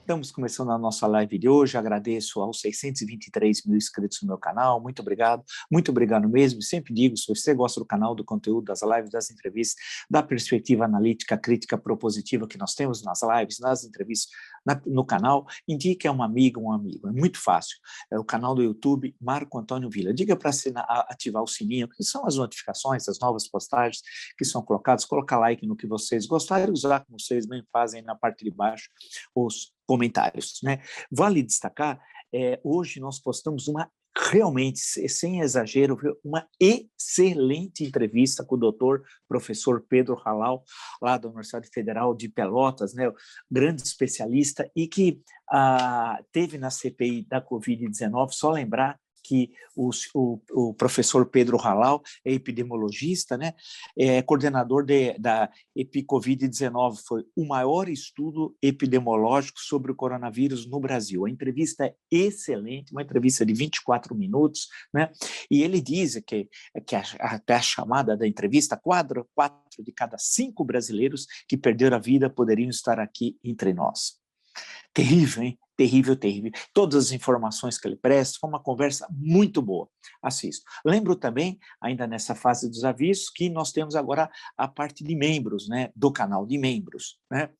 Estamos começando a nossa live de hoje, agradeço aos 623 mil inscritos no meu canal, muito obrigado mesmo, sempre digo, se você gosta do canal, do conteúdo, das lives, das entrevistas, da perspectiva analítica, crítica, propositiva que nós temos nas lives, nas entrevistas, no canal, indique a uma amiga, um amigo, é muito fácil, é o canal do YouTube, Marco Antônio Villa, diga para ativar o sininho, que são as notificações, as novas postagens que são colocadas, colocar like no que vocês gostarem, usar como vocês bem fazem na parte de baixo, os comentários, né? Vale destacar, hoje nós postamos realmente, sem exagero, uma excelente entrevista com o doutor, professor Pedro Halal, lá da Universidade Federal de Pelotas, né, grande especialista, e que teve na CPI da Covid-19, só lembrar que o professor Pedro Halal é epidemiologista, né, é coordenador da EpiCovid-19, foi o maior estudo epidemiológico sobre o coronavírus no Brasil. A entrevista é excelente, uma entrevista de 24 minutos, né, e ele diz que até a chamada da entrevista, 4 de cada 5 brasileiros que perderam a vida poderiam estar aqui entre nós. Terrível, hein? Terrível, terrível. Todas as informações que ele presta, foi uma conversa muito boa. Assisto. Lembro também, ainda nessa fase dos avisos, que nós temos agora a parte de membros, né, do canal de membros, né?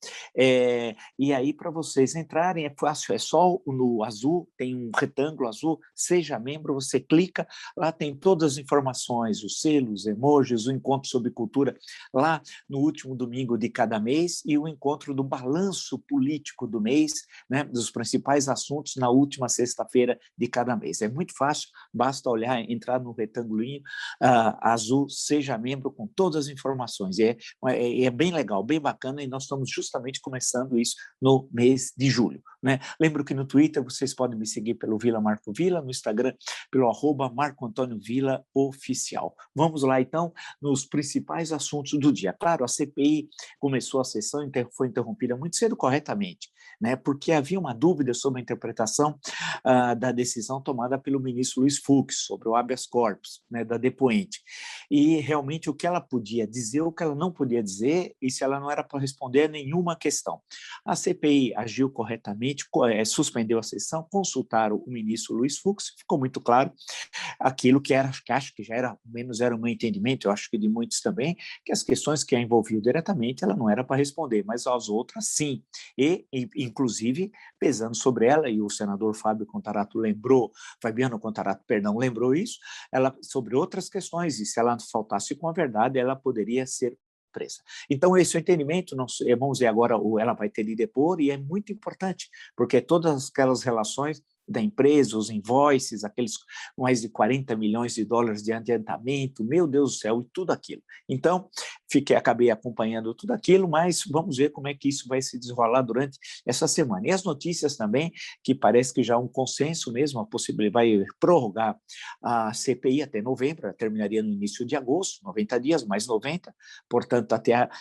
E aí, para vocês entrarem, é fácil, é só no azul, tem um retângulo azul, seja membro, você clica, lá tem todas as informações, os selos, emojis, o encontro sobre cultura, lá no último domingo de cada mês, e o encontro do balanço político do mês, né, dos principais assuntos na última sexta-feira de cada mês. É muito fácil, basta olhar, entrar no retângulo azul, seja membro com todas as informações. É bem legal, bem bacana, e nós estamos justamente começando isso no mês de julho, né? Lembro que no Twitter vocês podem me seguir pelo Vila Marco Villa, no Instagram pelo @Marco Antônio Villa Oficial. Vamos lá, então, nos principais assuntos do dia. Claro, a CPI começou a sessão, foi interrompida muito cedo, corretamente, né, porque havia uma dúvida sobre a interpretação da decisão tomada pelo ministro Luiz Fux sobre o habeas corpus, né, da depoente. E realmente o que ela podia dizer, o que ela não podia dizer, e se ela não era para responder a nenhuma questão. A CPI agiu corretamente, suspendeu a sessão, consultaram o ministro Luiz Fux, ficou muito claro aquilo que acho que já era, menos era um entendimento, eu acho que de muitos também, que as questões que a envolviam diretamente, ela não era para responder, mas as outras sim, e inclusive pesando sobre ela, e o senador Fabiano Contarato, lembrou isso, ela, sobre outras questões, e se ela faltasse com a verdade, ela poderia ser presa. Então, esse é o entendimento, vamos ver agora, ela vai ter de depor, e é muito importante, porque todas aquelas relações da empresa, os invoices, aqueles mais de 40 milhões de dólares de adiantamento, meu Deus do céu, e tudo aquilo. Então, acabei acompanhando tudo aquilo, mas vamos ver como é que isso vai se desenrolar durante essa semana. E as notícias também, que parece que já há um consenso mesmo, a possibilidade vai prorrogar a CPI até novembro, terminaria no início de agosto, 90 dias, mais 90, portanto,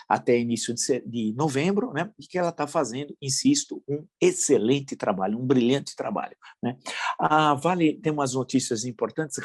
até início de novembro, né? E que ela está fazendo, insisto, um excelente trabalho, um brilhante trabalho, né? Tem umas notícias importantes,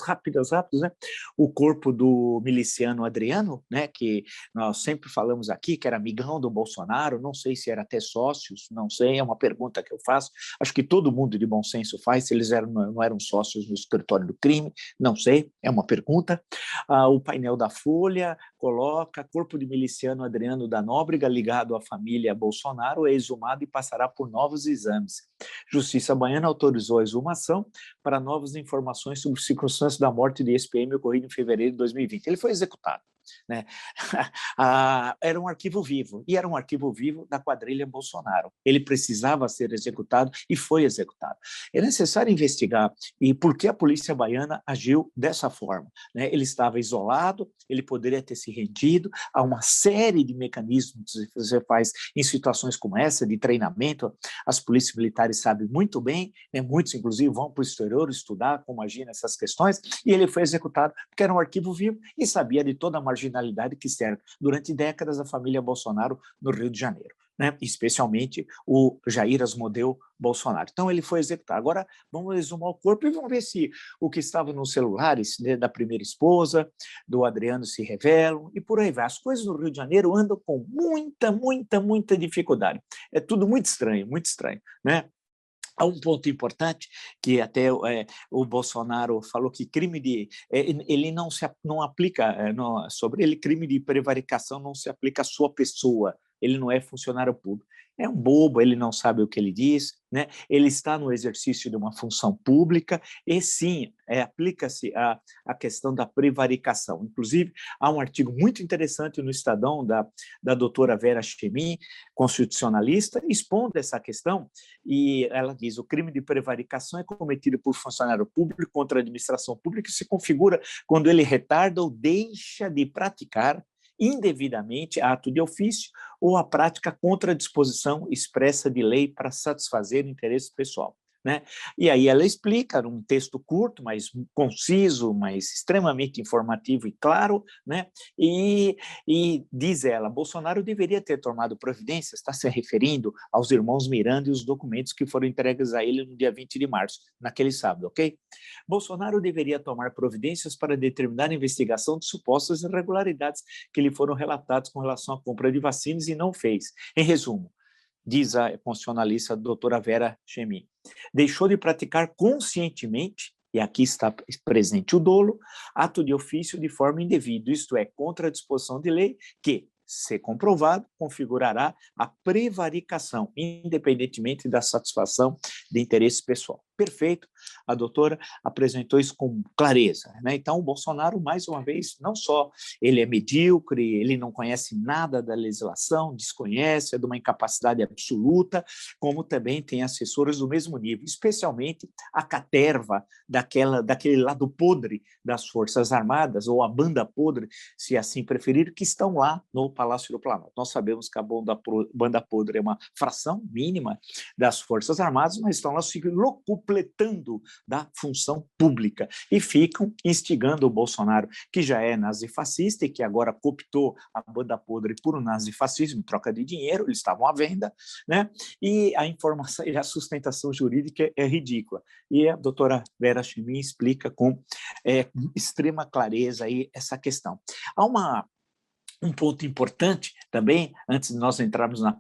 rápidas, né? O corpo do miliciano Adriano, né, que nós sempre falamos aqui, que era amigão do Bolsonaro, não sei se era até sócios, não sei, é uma pergunta que eu faço, acho que todo mundo de bom senso faz, se eles não eram sócios no escritório do crime, não sei, é uma pergunta. O painel da Folha coloca: corpo de miliciano Adriano da Nóbrega, ligado à família Bolsonaro, é exumado e passará por novos exames. Justiça baiana autorizou a exumação para novas informações sobre circunstâncias da morte de ex-PM ocorrida em fevereiro de 2020. Ele foi executado, né? Era um arquivo vivo, e era um arquivo vivo da quadrilha Bolsonaro. Ele precisava ser executado e foi executado. É necessário investigar e por que a polícia baiana agiu dessa forma, né? Ele estava isolado, ele poderia ter se rendido. Há uma série de mecanismos que você faz em situações como essa, de treinamento, as polícias militares sabem muito bem, né? Muitos, inclusive, vão para o exterior estudar como agir nessas questões, e ele foi executado porque era um arquivo vivo e sabia de toda a marginalidade que cerca durante décadas a família Bolsonaro no Rio de Janeiro. né? Especialmente o Jair Asmodeu Bolsonaro. Então, ele foi executado. Agora, vamos exumar o corpo e vamos ver se o que estava nos celulares, né, da primeira esposa, do Adriano, se revelam, e por aí vai. As coisas no Rio de Janeiro andam com muita dificuldade. É tudo muito estranho, né? Há um ponto importante que até o Bolsonaro falou que crime de ele não aplica sobre ele, crime de prevaricação não se aplica à sua pessoa. Ele não é funcionário público. É um bobo, ele não sabe o que ele diz, né? Ele está no exercício de uma função pública e sim, aplica-se a questão da prevaricação. Inclusive, há um artigo muito interessante no Estadão da doutora Vera Chemin, constitucionalista, expondo essa questão, e ela diz: o crime de prevaricação é cometido por funcionário público contra a administração pública e se configura quando ele retarda ou deixa de praticar indevidamente ato de ofício ou a prática contra a disposição expressa de lei para satisfazer o interesse pessoal, né? E aí ela explica num texto curto, mas conciso, mas extremamente informativo e claro, né? E diz ela: Bolsonaro deveria ter tomado providências, está se referindo aos irmãos Miranda e os documentos que foram entregues a ele no dia 20 de março, naquele sábado, ok? Bolsonaro deveria tomar providências para determinar a investigação de supostas irregularidades que lhe foram relatadas com relação à compra de vacinas e não fez. Em resumo, diz a constitucionalista doutora Vera Chemin, deixou de praticar conscientemente, e aqui está presente o dolo, ato de ofício de forma indevida, isto é, contra a disposição de lei que, se comprovado, configurará a prevaricação, independentemente da satisfação de interesse pessoal. Perfeito, a doutora apresentou isso com clareza, né? Então, o Bolsonaro, mais uma vez, não só ele é medíocre, ele não conhece nada da legislação, desconhece, é de uma incapacidade absoluta, como também tem assessores do mesmo nível, especialmente a caterva daquele lado podre das Forças Armadas, ou a banda podre, se assim preferir, que estão lá no Palácio do Planalto. Nós sabemos que a banda podre é uma fração mínima das Forças Armadas, mas estão lá se locupletando da função pública e ficam instigando o Bolsonaro, que já é nazifascista e que agora cooptou a banda podre por um nazifascismo em troca de dinheiro, eles estavam à venda, né? E a informação e a sustentação jurídica é ridícula. E a doutora Vera Chemin explica com extrema clareza aí essa questão. Há um ponto importante também, antes de nós entrarmos na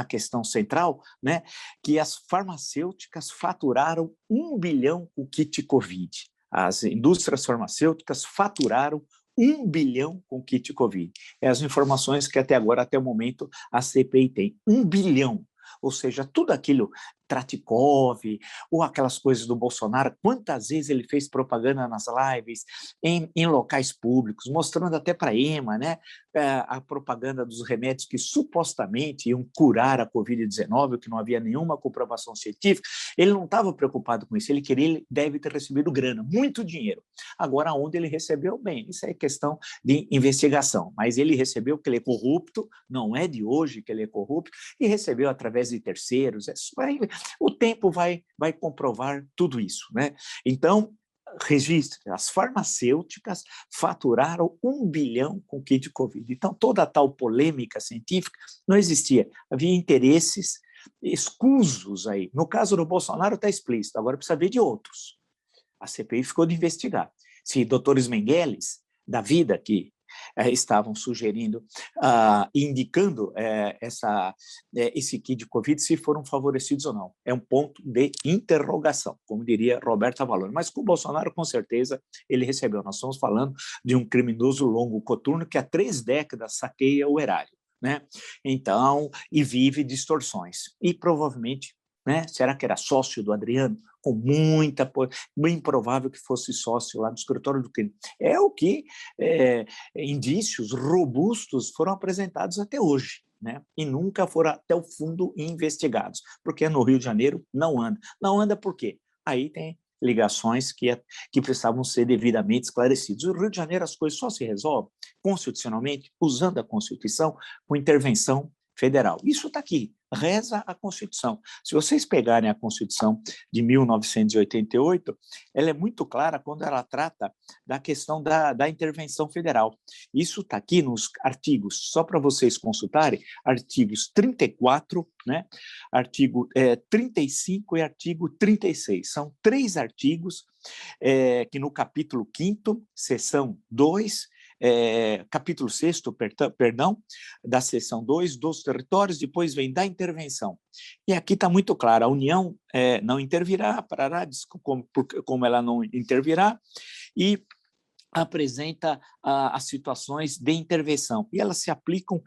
questão central, né, que as farmacêuticas faturaram 1 bilhão com o kit Covid. As indústrias farmacêuticas faturaram 1 bilhão com o kit Covid. É as informações que até agora, até o momento, a CPI tem. 1 bilhão. Ou seja, tudo aquilo, Tratikov, ou aquelas coisas do Bolsonaro, quantas vezes ele fez propaganda nas lives, em locais públicos, mostrando até para a EMA, né, a propaganda dos remédios que supostamente iam curar a Covid-19, que não havia nenhuma comprovação científica. Ele não estava preocupado com isso, ele deve ter recebido grana, muito dinheiro. Agora, onde ele recebeu, bem, isso é questão de investigação, mas ele recebeu porque ele é corrupto, não é de hoje que ele é corrupto, e recebeu através de terceiros. O tempo vai comprovar tudo isso, né? Então, registre, as farmacêuticas faturaram 1 bilhão com kit Covid. Então, toda a tal polêmica científica não existia. Havia interesses escusos aí. No caso do Bolsonaro está explícito, agora precisa ver de outros. A CPI ficou de investigar. Se doutores Mengueles, da vida, que estavam sugerindo, indicando esse kit de Covid, se foram favorecidos ou não. É um ponto de interrogação, como diria Roberta Valone. Mas com o Bolsonaro, com certeza, ele recebeu. Nós estamos falando de um criminoso longo coturno que há 3 décadas saqueia o erário, né? Então, e vive distorções. E provavelmente, né, será que era sócio do Adriano? Com bem provável que fosse sócio lá no escritório do crime. É o que indícios robustos foram apresentados até hoje, né? E nunca foram até o fundo investigados, porque no Rio de Janeiro não anda. Não anda por quê? Aí tem ligações que precisavam ser devidamente esclarecidas. No Rio de Janeiro as coisas só se resolvem constitucionalmente, usando a Constituição, com intervenção federal. Isso está aqui, reza a Constituição. Se vocês pegarem a Constituição de 1988, ela é muito clara quando ela trata da questão da intervenção federal. Isso está aqui nos artigos, só para vocês consultarem, artigos 34, né, artigo 35 e artigo 36. São 3 artigos que no capítulo 5º, seção 2, capítulo 6º, perdão, da seção 2, dos territórios, depois vem da intervenção. E aqui está muito claro, a União não intervirá, como ela não intervirá, e apresenta as situações de intervenção, e elas se aplicam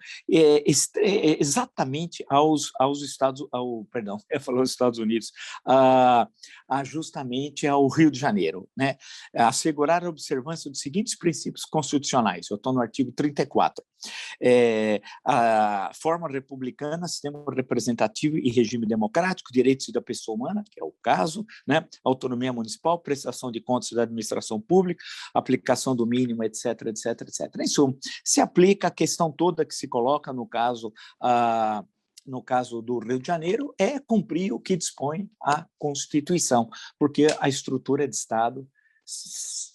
exatamente aos Estados, perdão, eu falei os Estados Unidos, justamente ao Rio de Janeiro, né? Assegurar a observância dos seguintes princípios constitucionais, eu estou no artigo 34, a forma republicana, sistema representativo e regime democrático, direitos da pessoa humana, que é o caso, né? Autonomia municipal, prestação de contas da administração pública, aplicação do mínimo, etc., etc., etc. Isso se aplica à questão toda que se coloca no caso do Rio de Janeiro, é cumprir o que dispõe a Constituição, porque a estrutura de Estado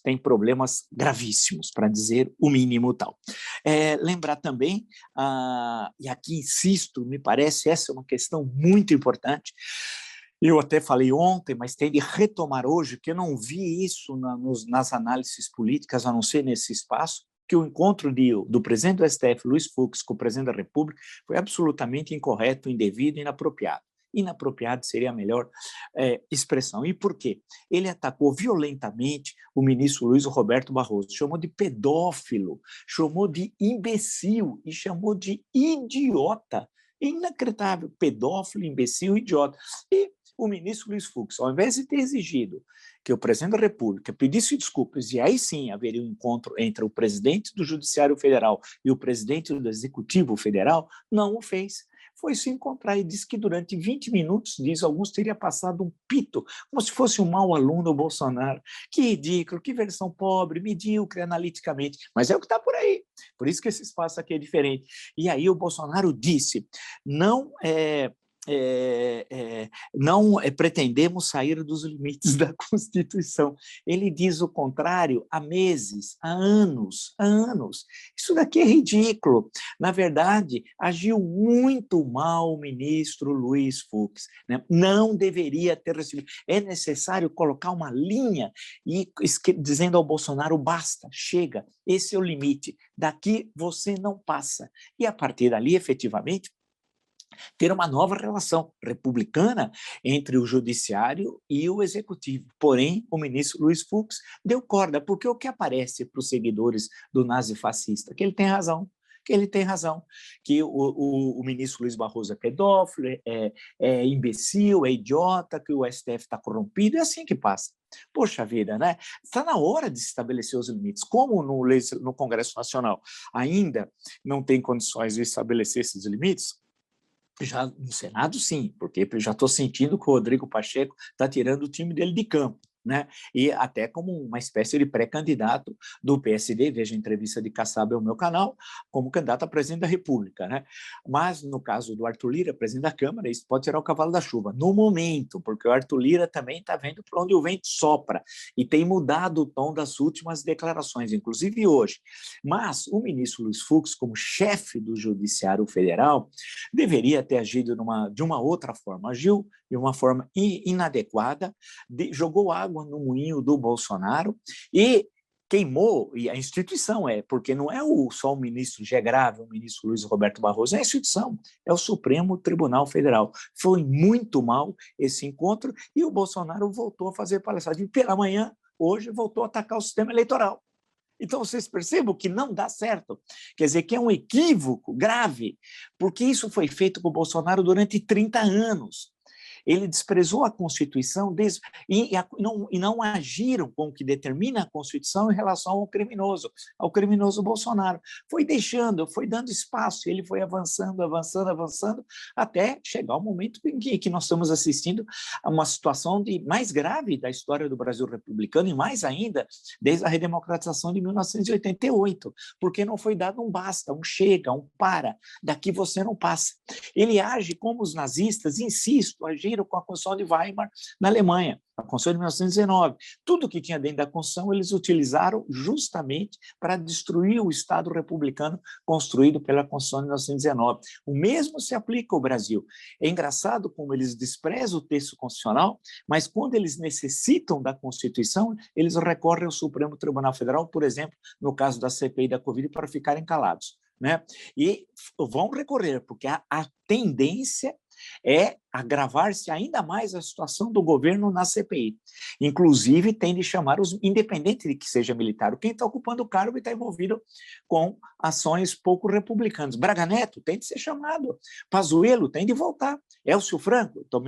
tem problemas gravíssimos, para dizer o mínimo tal. Lembrar também, e aqui insisto, me parece essa é uma questão muito importante, eu até falei ontem, mas tem de retomar hoje, que eu não vi isso nas análises políticas, a não ser nesse espaço, que o encontro do presidente do STF, Luiz Fux, com o presidente da República, foi absolutamente incorreto, indevido e inapropriado. Inapropriado seria a melhor expressão. E por quê? Ele atacou violentamente o ministro Luiz Roberto Barroso, chamou de pedófilo, chamou de imbecil e chamou de idiota. Inacreditável, pedófilo, imbecil, idiota. E o ministro Luiz Fux, ao invés de ter exigido que o presidente da República pedisse desculpas, e aí sim haveria um encontro entre o presidente do Judiciário Federal e o presidente do Executivo Federal, não o fez. Foi se encontrar e disse que durante 20 minutos, diz alguns, teria passado um pito, como se fosse um mau aluno do Bolsonaro. Que ridículo, que versão pobre, medíocre analiticamente, mas é o que está por aí. Por isso que esse espaço aqui é diferente. E aí o Bolsonaro disse, não pretendemos sair dos limites da Constituição. Ele diz o contrário há meses, há anos, há anos. Isso daqui é ridículo. Na verdade, agiu muito mal o ministro Luiz Fux, né? Não deveria ter recebido. É necessário colocar uma linha e dizendo ao Bolsonaro, basta, chega, esse é o limite, daqui você não passa. E a partir dali, efetivamente, ter uma nova relação republicana entre o judiciário e o executivo. Porém, o ministro Luiz Fux deu corda, porque o que aparece para os seguidores do nazifascista? Que ele tem razão, que o ministro Luiz Barroso é pedófilo, é imbecil, é idiota, que o STF está corrompido, é assim que passa. Poxa vida, né? Está na hora de se estabelecer os limites. Como no Congresso Nacional ainda não tem condições de estabelecer esses limites, já no Senado, sim, porque eu já estou sentindo que o Rodrigo Pacheco está tirando o time dele de campo, né? E até como uma espécie de pré-candidato do PSD, veja a entrevista de Kassab ao meu canal, como candidato a presidente da República, né? Mas, no caso do Arthur Lira, presidente da Câmara, isso pode tirar o cavalo da chuva, no momento, porque o Arthur Lira também está vendo para onde o vento sopra e tem mudado o tom das últimas declarações, inclusive hoje. Mas o ministro Luiz Fux, como chefe do Judiciário Federal, deveria ter agido de uma outra forma. Agiu de uma forma inadequada, jogou água no moinho do Bolsonaro e queimou, e a instituição porque não é só o ministro G. Grave, o ministro Luiz Roberto Barroso, é a instituição, é o Supremo Tribunal Federal. Foi muito mal esse encontro e o Bolsonaro voltou a fazer palhaçada. E pela manhã, hoje, voltou a atacar o sistema eleitoral. Então, vocês percebam que não dá certo. Quer dizer, que é um equívoco grave, porque isso foi feito com o Bolsonaro durante 30 anos. ele desprezou a Constituição e não agiram com o que determina a Constituição em relação ao criminoso Bolsonaro. Foi deixando, foi dando espaço, ele foi avançando, até chegar o momento em que nós estamos assistindo a uma situação mais grave da história do Brasil republicano, e mais ainda desde a redemocratização de 1988, porque não foi dado um basta, um chega, um para, daqui você não passa. Ele age como os nazistas, insisto, agiram com a Constituição de Weimar na Alemanha, a Constituição de 1919. Tudo que tinha dentro da Constituição eles utilizaram justamente para destruir o Estado republicano construído pela Constituição de 1919. O mesmo se aplica ao Brasil. É engraçado como eles desprezam o texto constitucional, mas quando eles necessitam da Constituição, eles recorrem ao Supremo Tribunal Federal, por exemplo, no caso da CPI da Covid, para ficarem calados, né? E vão recorrer, porque a tendência é agravar-se ainda mais a situação do governo na CPI. Inclusive, tem de chamar os, independente de que seja militar, quem está ocupando o cargo e está envolvido com ações pouco republicanas. Braga Neto tem de ser chamado, Pazuello tem de voltar, Elcio Franco, estou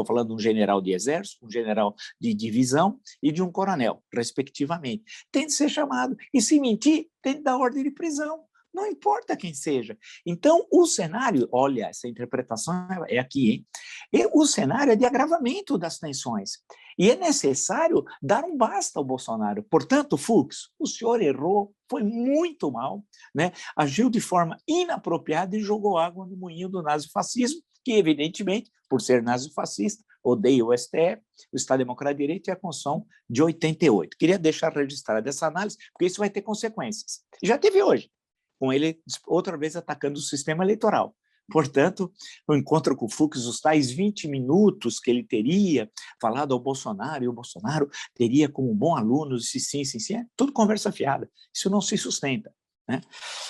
falando de um general de exército, um general de divisão e de um coronel, respectivamente, tem de ser chamado, e se mentir, tem de dar ordem de prisão. Não importa quem seja. Então, o cenário, olha, essa interpretação é aqui, hein? E o cenário é de agravamento das tensões. E é necessário dar um basta ao Bolsonaro. Portanto, Fux, o senhor errou, foi muito mal, né? Agiu de forma inapropriada e jogou água no moinho do nazifascismo, que, evidentemente, por ser nazifascista, odeia o STF, o Estado Democrático de Direito e a Constituição de 88. Queria deixar registrada essa análise, porque isso vai ter consequências. Já teve hoje, com ele outra vez atacando o sistema eleitoral. Portanto, o encontro com o Fux, os tais 20 minutos que ele teria falado ao Bolsonaro, e o Bolsonaro teria como um bom aluno, disse sim, sim, sim, é tudo conversa fiada, isso não se sustenta, né?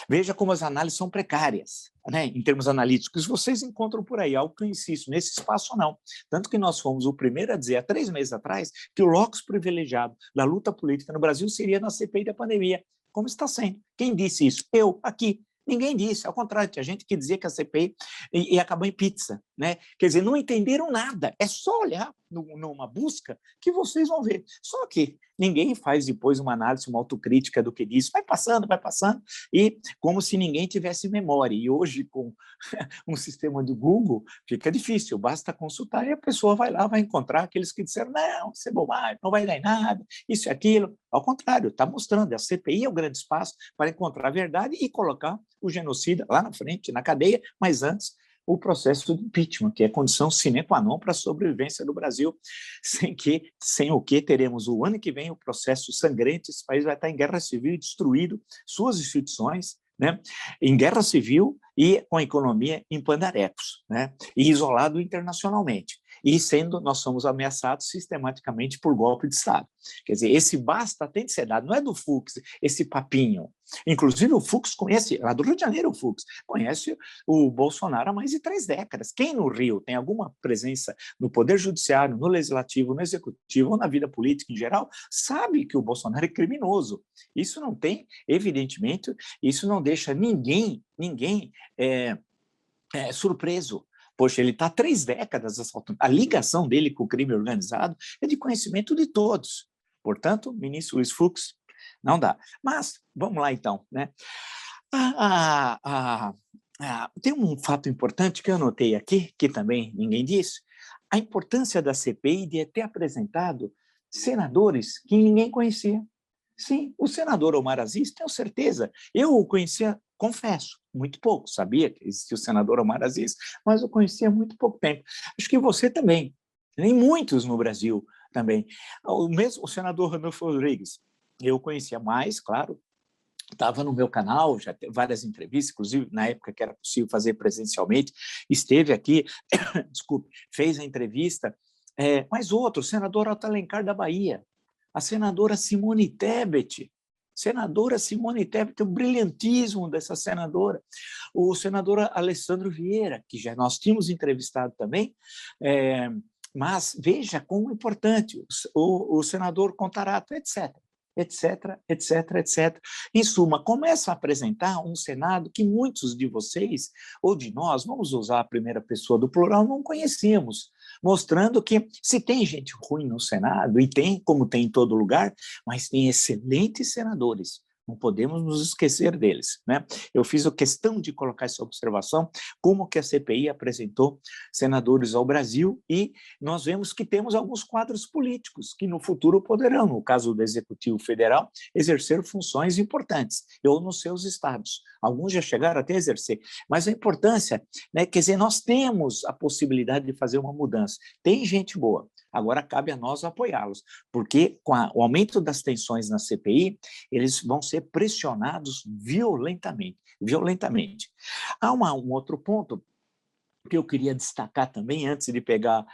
Veja como as análises são precárias, né, em termos analíticos, vocês encontram por aí algo que eu insisto, nesse espaço não. Tanto que nós fomos o primeiro a dizer, há 3 meses atrás, que o locus privilegiado da luta política no Brasil seria na CPI da pandemia, como está sendo. Quem disse isso? Eu, aqui. Ninguém disse, ao contrário, tinha gente que dizia que a CPI ia acabar em pizza, né? Quer dizer, não entenderam nada, é só olhar numa busca que vocês vão ver. Só que ninguém faz depois uma análise, uma autocrítica do que disse, vai passando, e como se ninguém tivesse memória. E hoje, com um sistema do Google, fica difícil, basta consultar e a pessoa vai lá, vai encontrar aqueles que disseram, não, isso é bobagem, não vai dar em nada, isso e aquilo. Ao contrário, está mostrando, a CPI é o grande espaço para encontrar a verdade e colocar o genocida lá na frente, na cadeia, mas antes o processo de impeachment, que é condição sine qua non para a sobrevivência do Brasil, sem o que teremos o ano que vem o processo sangrento, esse país vai estar em guerra civil e destruído, suas instituições, né, em guerra civil e com a economia em pandarecos, né, e isolado internacionalmente. E nós somos ameaçados sistematicamente por golpe de Estado. Quer dizer, esse basta tem de ser dado, não é do Fux, esse papinho. Inclusive o Fux conhece, lá do Rio de Janeiro o Fux, conhece o Bolsonaro há mais de 3 décadas. Quem no Rio tem alguma presença no Poder Judiciário, no Legislativo, no Executivo ou na vida política em geral, sabe que o Bolsonaro é criminoso. Isso não tem, evidentemente, isso não deixa ninguém surpreso. Poxa, ele está há 3 décadas assaltando. A ligação dele com o crime organizado é de conhecimento de todos. Portanto, ministro Luiz Fux, não dá. Mas, vamos lá então, né? Tem um fato importante que eu anotei aqui, que também ninguém disse, a importância da CPI de ter apresentado senadores que ninguém conhecia. Sim, o senador Omar Aziz, tenho certeza, eu o conhecia, confesso, muito pouco, sabia que existia o senador Omar Aziz, mas eu conhecia há muito pouco tempo. Acho que você também, nem muitos no Brasil também. O senador Ranulfo Rodrigues, eu conhecia mais, claro, estava no meu canal, já teve várias entrevistas, inclusive na época que era possível fazer presencialmente, esteve aqui, desculpe, fez a entrevista, mas outro, o senador Otto Alencar da Bahia, a senadora Simone Tebet, o brilhantismo dessa senadora, o senador Alessandro Vieira, que já nós tínhamos entrevistado também, mas veja como é importante, o senador Contarato, etc. etc, etc, etc. Em suma, começa a apresentar um Senado que muitos de vocês, ou de nós, vamos usar a primeira pessoa do plural, não conhecíamos, mostrando que se tem gente ruim no Senado, e tem, como tem em todo lugar, mas tem excelentes senadores. Não podemos nos esquecer deles, né? Eu fiz a questão de colocar essa observação, como que a CPI apresentou senadores ao Brasil, e nós vemos que temos alguns quadros políticos que no futuro poderão, no caso do Executivo Federal, exercer funções importantes, ou nos seus estados. Alguns já chegaram até a exercer, mas a importância, né, quer dizer, nós temos a possibilidade de fazer uma mudança. Tem gente boa, agora cabe a nós apoiá-los, porque com o aumento das tensões na CPI, eles vão ser pressionados violentamente, violentamente. Há um outro ponto que eu queria destacar também, antes de pegar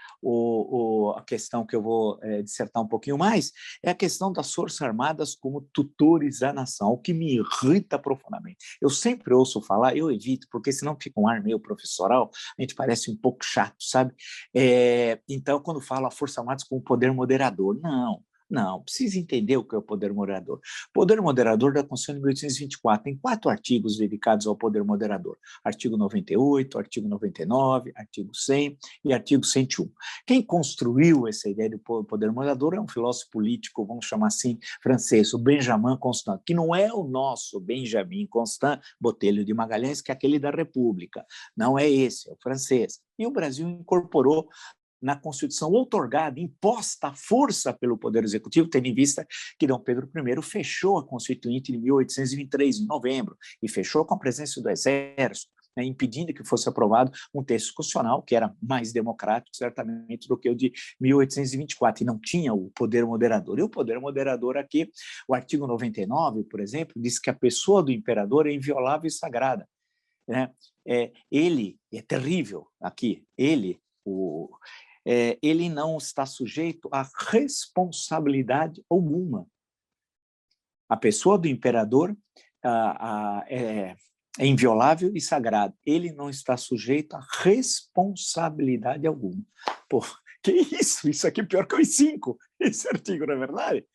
a questão que eu vou dissertar um pouquinho mais, é a questão das Forças Armadas como tutores da nação, o que me irrita profundamente. Eu sempre ouço falar, eu evito, porque senão fica um ar meio professoral, a gente parece um pouco chato, sabe? Então, quando falo a Forças Armadas como poder moderador, não, precisa entender o que é o poder moderador. O poder moderador da Constituição de 1824 tem 4 artigos dedicados ao poder moderador. Artigo 98, artigo 99, artigo 100 e artigo 101. Quem construiu essa ideia do poder moderador é um filósofo político, vamos chamar assim, francês, o Benjamin Constant, que não é o nosso Benjamin Constant Botelho de Magalhães, que é aquele da República. Não é esse, é o francês. E o Brasil incorporou na Constituição outorgada, imposta à força pelo Poder Executivo, tendo em vista que Dom Pedro I fechou a Constituinte de 1823, em novembro, e fechou com a presença do Exército, né, impedindo que fosse aprovado um texto constitucional que era mais democrático, certamente, do que o de 1824, e não tinha o poder moderador. E o poder moderador aqui, o artigo 99, por exemplo, diz que a pessoa do imperador é inviolável e sagrada, né? Ele, é terrível aqui, ele não está sujeito a responsabilidade alguma. A pessoa do imperador é inviolável e sagrado. Ele não está sujeito a responsabilidade alguma. Pô, que isso? Isso aqui é pior que os 5, esse artigo, não é verdade?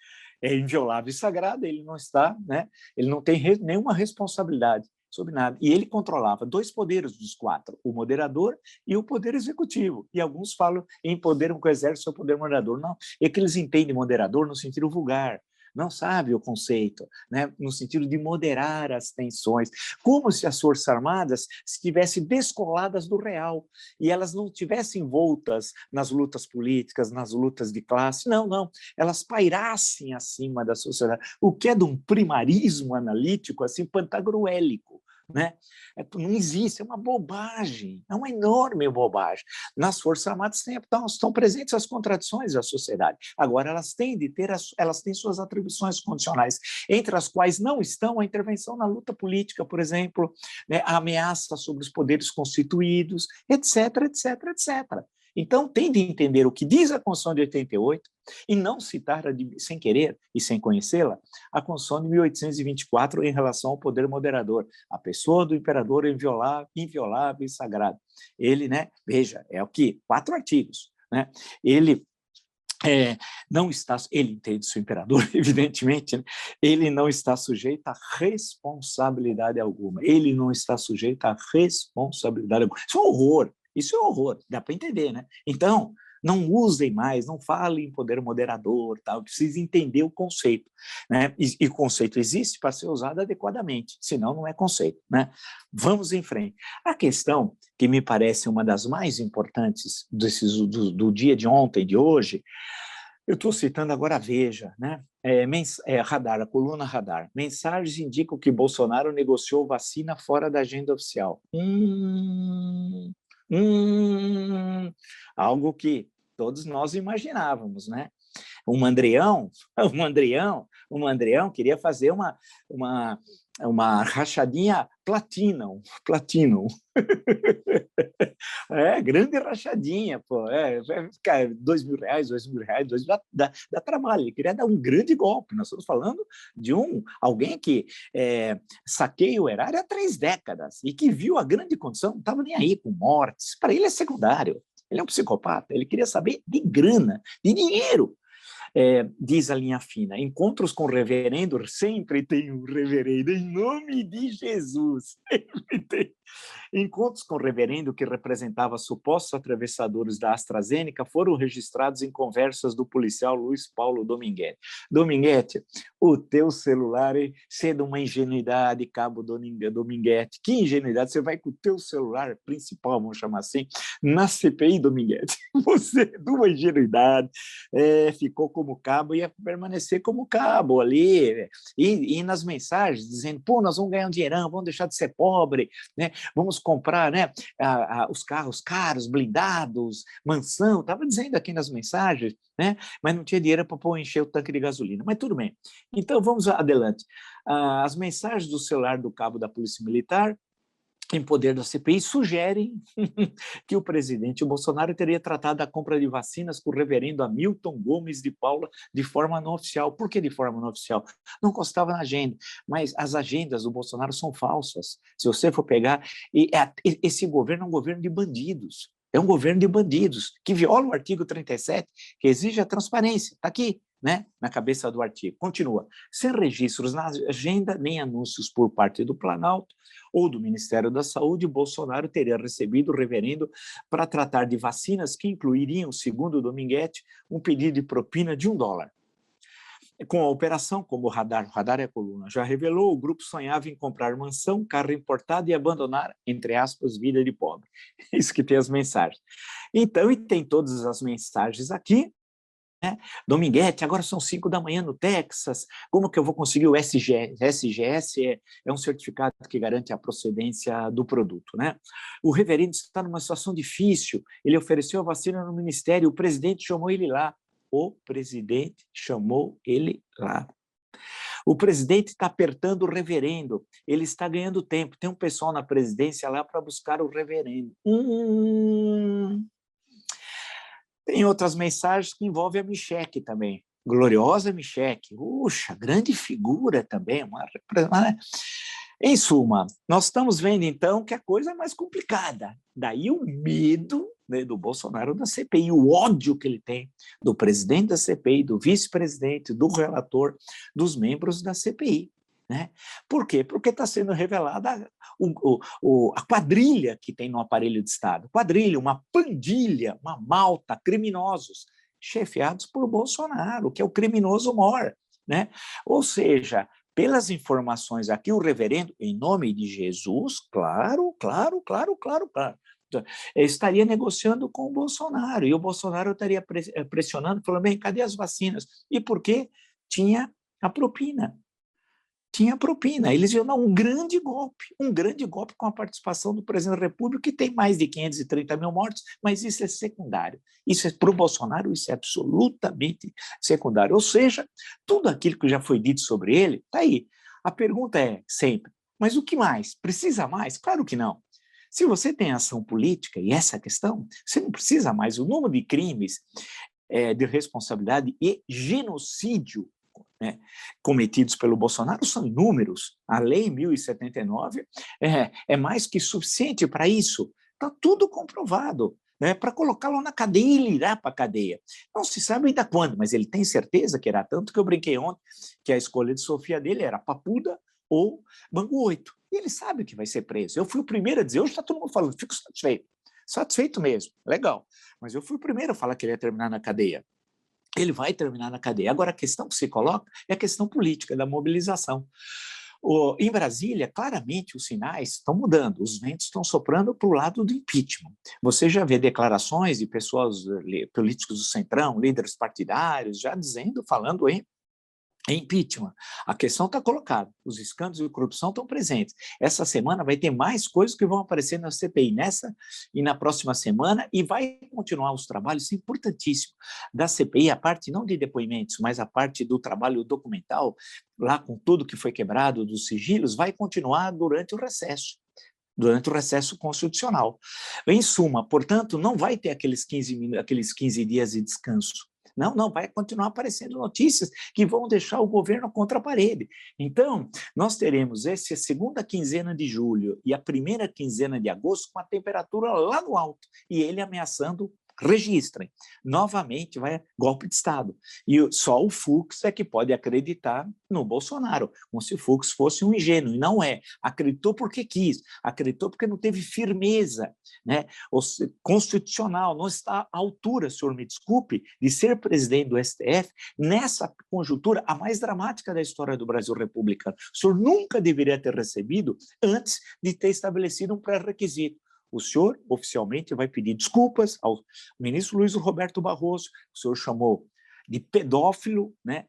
É inviolável e sagrado, ele não está, né? Ele não tem nenhuma responsabilidade sobre nada. E ele controlava 2 poderes dos 4, o moderador e o poder executivo. E alguns falam em poder com o exército ou poder moderador. Não, é que eles entendem moderador no sentido vulgar, não sabe o conceito, né? No sentido de moderar as tensões, como se as Forças Armadas estivessem descoladas do real e elas não estivessem envoltas nas lutas políticas, nas lutas de classe, não, elas pairassem acima da sociedade, o que é de um primarismo analítico assim pantagruélico, né? Não existe, é uma bobagem, é uma enorme bobagem. Nas Forças Armadas estão presentes as contradições da sociedade. Agora, elas têm suas atribuições condicionais, entre as quais não estão a intervenção na luta política, por exemplo, né, a ameaça sobre os poderes constituídos, etc, etc, etc. Então, tem de entender o que diz a Constituição de 88 e não citar, sem querer e sem conhecê-la, a Constituição de 1824 em relação ao poder moderador. A pessoa do imperador é inviolável e sagrado. Ele, né, veja, é o que? 4 artigos. Né? Ele não está, ele entende seu imperador, evidentemente, né? Ele não está sujeito a responsabilidade alguma. Ele não está sujeito a responsabilidade alguma. Isso é um horror, dá para entender, né? Então, não usem mais, não falem em poder moderador, tal, precisa entender o conceito, né? E o conceito existe para ser usado adequadamente, senão não é conceito, né? Vamos em frente. A questão que me parece uma das mais importantes do dia de ontem, de hoje, eu estou citando agora a Veja, né? Radar, a coluna Radar. Mensagens indicam que Bolsonaro negociou vacina fora da agenda oficial. Algo que todos nós imaginávamos, né? O Mandrião queria fazer uma rachadinha platinum. Grande rachadinha, pô. Vai ficar R$ 2.000, dá trabalho. Ele queria dar um grande golpe. Nós estamos falando de alguém que saqueia o erário há 3 décadas e que viu a grande condição, não estava nem aí com mortes. Para ele é secundário. Ele é um psicopata. Ele queria saber de grana, de dinheiro. Diz a linha fina, encontros com o reverendo, sempre tem um reverendo, em nome de Jesus, sempre tem. Encontros com o reverendo, que representava supostos atravessadores da AstraZeneca, foram registrados em conversas do policial Luiz Paulo Dominguete. Dominguete, o teu celular é de uma ingenuidade, cabo Dominguete. Que ingenuidade, você vai com o teu celular principal, vamos chamar assim, na CPI, Dominguete. Você, de uma ingenuidade, ficou como cabo e ia permanecer como cabo ali, e nas mensagens, dizendo, pô, nós vamos ganhar um dinheirão, vamos deixar de ser pobre, né? Vamos comprar, né, os carros caros, blindados, mansão, estava dizendo aqui nas mensagens, né? Mas não tinha dinheiro para encher o tanque de gasolina. Mas tudo bem. Então, vamos adelante. As mensagens do celular do cabo da Polícia Militar, em poder da CPI, sugerem que o presidente Bolsonaro teria tratado a compra de vacinas com o reverendo Hamilton Gomes de Paula de forma não oficial. Por que de forma não oficial? Não constava na agenda, mas as agendas do Bolsonaro são falsas. Se você for pegar, esse governo é um governo de bandidos. É um governo de bandidos, que viola o artigo 37, que exige a transparência. Está aqui, né, na cabeça do artigo. Continua. Sem registros na agenda, nem anúncios por parte do Planalto ou do Ministério da Saúde, Bolsonaro teria recebido o reverendo para tratar de vacinas que incluiriam, segundo Dominguete, um pedido de propina de $1. Com a operação, como o radar é a coluna, já revelou, o grupo sonhava em comprar mansão, carro importado e abandonar, entre aspas, vida de pobre. Isso que tem as mensagens. Então, e tem todas as mensagens aqui, né? Dominguete, agora são 5 da manhã no Texas, como que eu vou conseguir o SGS? SGS é um certificado que garante a procedência do produto, né? O reverendo está numa situação difícil, ele ofereceu a vacina no ministério, o presidente chamou ele lá. O presidente chamou ele lá. O presidente está apertando o reverendo, ele está ganhando tempo, tem um pessoal na presidência lá para buscar o reverendo. Tem outras mensagens que envolvem a Micheque também, gloriosa Micheque, puxa, grande figura também, Em suma, nós estamos vendo então que a coisa é mais complicada, daí o medo, né, do Bolsonaro da CPI, o ódio que ele tem do presidente da CPI, do vice-presidente, do relator, dos membros da CPI. Né? Por quê? Porque está sendo revelada a quadrilha que tem no aparelho de Estado. Quadrilha, uma pandilha, uma malta, criminosos, chefiados por Bolsonaro, que é o criminoso mor. Né? Ou seja, pelas informações aqui, o reverendo, em nome de Jesus, claro, estaria negociando com o Bolsonaro, e o Bolsonaro estaria pressionando, falando, bem, cadê as vacinas? E por quê? Tinha a propina. Eles iam dar um grande golpe com a participação do presidente da República, que tem mais de 530 mil mortos, mas isso é secundário. Isso é, para o Bolsonaro, isso é absolutamente secundário. Ou seja, tudo aquilo que já foi dito sobre ele, está aí. A pergunta é sempre, mas o que mais? Precisa mais? Claro que não. Se você tem ação política, e essa é a questão, você não precisa mais. O número de crimes de responsabilidade e genocídio, né, cometidos pelo Bolsonaro são inúmeros. A Lei 1079 é mais que suficiente para isso. Está tudo comprovado. Né, para colocá-lo na cadeia, ele irá para a cadeia. Não se sabe ainda quando, mas ele tem certeza que irá. Tanto que eu brinquei ontem que a escolha de Sofia dele era Papuda ou Bangu 8. E ele sabe que vai ser preso. Eu fui o primeiro a dizer, hoje está todo mundo falando, fico satisfeito mesmo, legal. Mas eu fui o primeiro a falar que ele ia terminar na cadeia. Ele vai terminar na cadeia. Agora, a questão que se coloca é a questão política, da mobilização. Em Brasília, claramente, os sinais estão mudando, os ventos estão soprando para o lado do impeachment. Você já vê declarações de pessoas, políticos do Centrão, líderes partidários, já dizendo, falando em impeachment. A questão está colocada, os escândalos de corrupção estão presentes. Essa semana vai ter mais coisas que vão aparecer na CPI, nessa e na próxima semana, e vai continuar os trabalhos, isso é importantíssimo, da CPI, a parte não de depoimentos, mas a parte do trabalho documental, lá com tudo que foi quebrado dos sigilos, vai continuar durante o recesso constitucional. Em suma, portanto, não vai ter aqueles 15 dias de descanso. Não, vai continuar aparecendo notícias que vão deixar o governo contra a parede. Então, nós teremos essa segunda quinzena de julho e a primeira quinzena de agosto com a temperatura lá no alto, e ele ameaçando registrem. Novamente vai golpe de Estado. E só o Fux é que pode acreditar no Bolsonaro, como se o Fux fosse um ingênuo, e não é. Acreditou porque quis, acreditou porque não teve firmeza, né, constitucional, não está à altura, senhor me desculpe, de ser presidente do STF nessa conjuntura a mais dramática da história do Brasil republicano. O senhor nunca deveria ter recebido antes de ter estabelecido um pré-requisito. O senhor, oficialmente, vai pedir desculpas ao ministro Luiz Roberto Barroso, que o senhor chamou de pedófilo, né,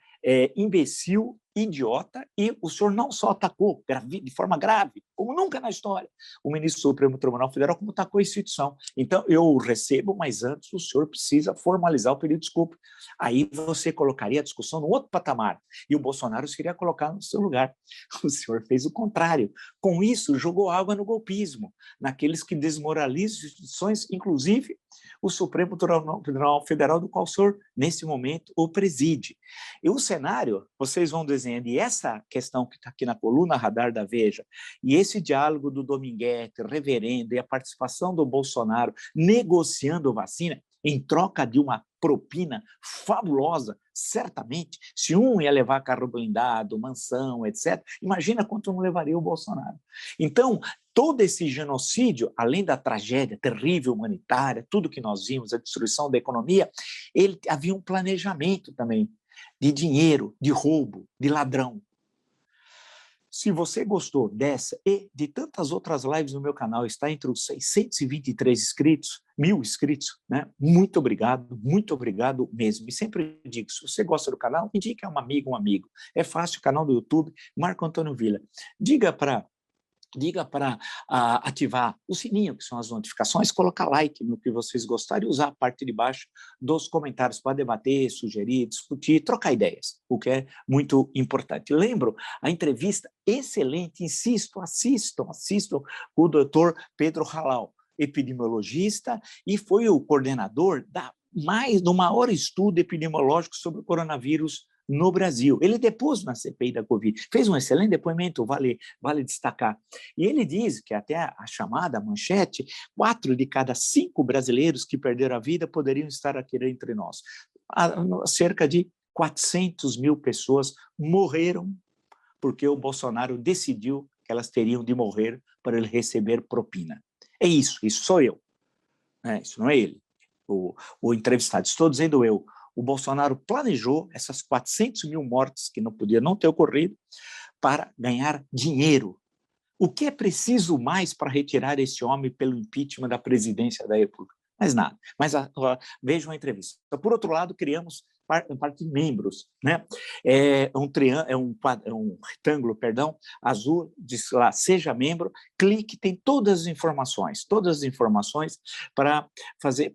imbecil, idiota, e o senhor não só atacou de forma grave, como nunca na história, o ministro do Supremo Tribunal Federal, como atacou a instituição. Então, eu recebo, mas antes o senhor precisa formalizar o pedido de desculpa. Aí você colocaria a discussão no outro patamar, e o Bolsonaro seria colocado no seu lugar. O senhor fez o contrário. Com isso, jogou água no golpismo, naqueles que desmoralizam as instituições, inclusive o Supremo Tribunal Federal, do qual o senhor, nesse momento, o preside. E o cenário, vocês vão desenhando, e essa questão que está aqui na coluna Radar da Veja, e esse diálogo do Dominguete, reverendo, e a participação do Bolsonaro negociando vacina, em troca de uma propina fabulosa, certamente, se um ia levar carro blindado, mansão, etc., imagina quanto não levaria o Bolsonaro. Então, todo esse genocídio, além da tragédia terrível humanitária, tudo que nós vimos, a destruição da economia, havia um planejamento também de dinheiro, de roubo, de ladrão. Se você gostou dessa e de tantas outras lives no meu canal, está entre os 623 inscritos, 1.000 inscritos, né? Muito obrigado mesmo. E sempre digo, se você gosta do canal, indique a um amigo. É fácil, o canal do YouTube, Marco Antônio Villa. Diga para ativar o sininho, que são as notificações, colocar like no que vocês gostarem e usar a parte de baixo dos comentários para debater, sugerir, discutir, trocar ideias, o que é muito importante. Lembro, a entrevista excelente, insisto, assistam com o doutor Pedro Halal, epidemiologista, e foi o coordenador do maior estudo epidemiológico sobre o coronavírus no Brasil. Ele depôs na CPI da Covid, fez um excelente depoimento, vale destacar. E ele diz que até a chamada manchete, 4 de cada 5 brasileiros que perderam a vida poderiam estar aqui entre nós. Cerca de 400 mil pessoas morreram porque o Bolsonaro decidiu que elas teriam de morrer para ele receber propina. É isso sou eu. Isso não é ele, o entrevistado. Estou dizendo eu. O Bolsonaro planejou essas 400 mil mortes, que não podia não ter ocorrido, para ganhar dinheiro. O que é preciso mais para retirar esse homem pelo impeachment da presidência da República? Mais nada. Mas vejam a entrevista. Por outro lado, criamos parte de membros, né? É um retângulo, azul, diz lá, seja membro, clique, tem todas as informações para fazer,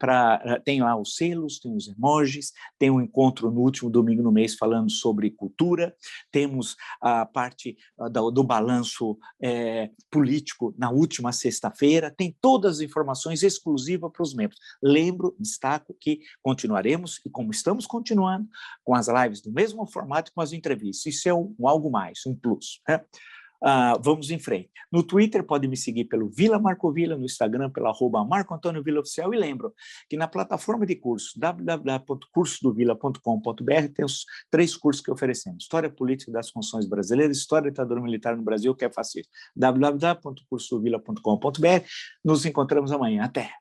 tem lá os selos, tem os emojis, tem um encontro no último domingo no mês falando sobre cultura, temos a parte do balanço político na última sexta-feira, tem todas as informações exclusivas para os membros. Lembro, destaco que continuaremos, e como estamos continuando, com as lives do mesmo formato com as entrevistas. Isso é algo mais, um plus, né? Vamos em frente. No Twitter, pode me seguir pelo Vila Marco Villa, no Instagram, pelo @Marco Antônio Villa Oficial, e lembro que na plataforma de cursos, www.cursodovilla.com.br, tem os 3 cursos que oferecemos: História Política das Funções Brasileiras, História da Ditadura Militar no Brasil, que é fácil. www.cursodovilla.com.br. Nos encontramos amanhã. Até!